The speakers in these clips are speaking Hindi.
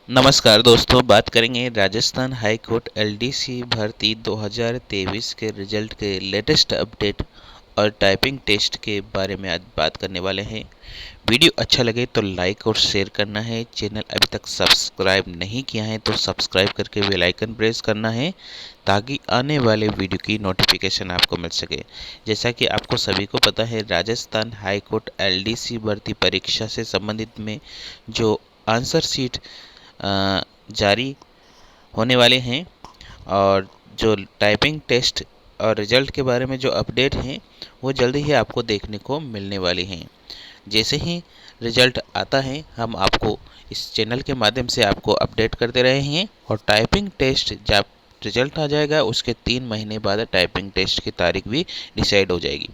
नमस्कार दोस्तों, बात करेंगे राजस्थान हाई कोर्ट एलडीसी भर्ती 2023 के रिजल्ट के लेटेस्ट अपडेट और टाइपिंग टेस्ट के बारे में आज बात करने वाले हैं। वीडियो अच्छा लगे तो लाइक और शेयर करना है। चैनल अभी तक सब्सक्राइब नहीं किया है तो सब्सक्राइब करके बेल आइकन प्रेस करना है ताकि आने वाले वीडियो की नोटिफिकेशन आपको मिल सके। जैसा कि आपको सभी को पता है, राजस्थान हाई कोर्ट एलडीसी भर्ती परीक्षा से संबंधित में जो आंसर शीट जारी होने वाले हैं और जो टाइपिंग टेस्ट और रिजल्ट के बारे में जो अपडेट हैं वो जल्दी ही आपको देखने को मिलने वाले हैं। जैसे ही रिजल्ट आता है हम आपको इस चैनल के माध्यम से आपको अपडेट करते रहे हैं। और टाइपिंग टेस्ट जब रिजल्ट आ जाएगा उसके 3 महीने बाद टाइपिंग टेस्ट की तारीख भी डिसाइड हो जाएगी।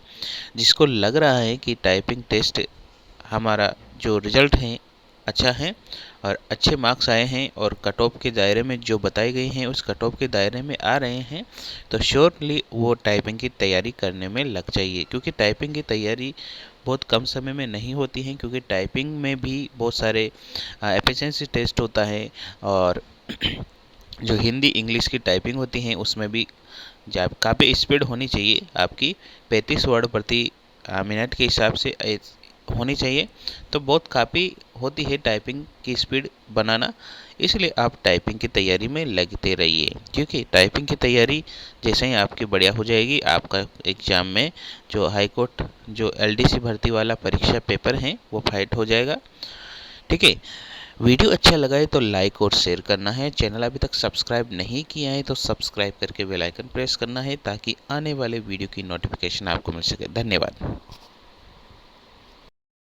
जिसको लग रहा है कि टाइपिंग टेस्ट हमारा जो रिजल्ट है अच्छा है और अच्छे मार्क्स आए हैं और कट ऑफ के दायरे में जो बताई गई हैं उस कट ऑफ के दायरे में आ रहे हैं, तो श्योरली वो टाइपिंग की तैयारी करने में लग जाइए। क्योंकि टाइपिंग की तैयारी बहुत कम समय में नहीं होती है, क्योंकि टाइपिंग में भी बहुत सारे एफिशिएंसी टेस्ट होता है। और जो हिंदी इंग्लिश की टाइपिंग होती है उसमें भी जब काफ़ी स्पीड होनी चाहिए आपकी, 35 वर्ड प्रति मिनट के हिसाब से होनी चाहिए। तो बहुत काफ़ी होती है टाइपिंग की स्पीड बनाना, इसलिए आप टाइपिंग की तैयारी में लगते रहिए। क्योंकि टाइपिंग की तैयारी जैसे ही आपकी बढ़िया हो जाएगी, आपका एग्ज़ाम में जो हाई कोर्ट जो एलडीसी भर्ती वाला परीक्षा पेपर है वो फाइट हो जाएगा। ठीक है, वीडियो अच्छा लगा है तो लाइक और शेयर करना है। चैनल अभी तक सब्सक्राइब नहीं किया है तो सब्सक्राइब करके बेल आइकन प्रेस करना है ताकि आने वाले वीडियो की नोटिफिकेशन आपको मिल सके। धन्यवाद।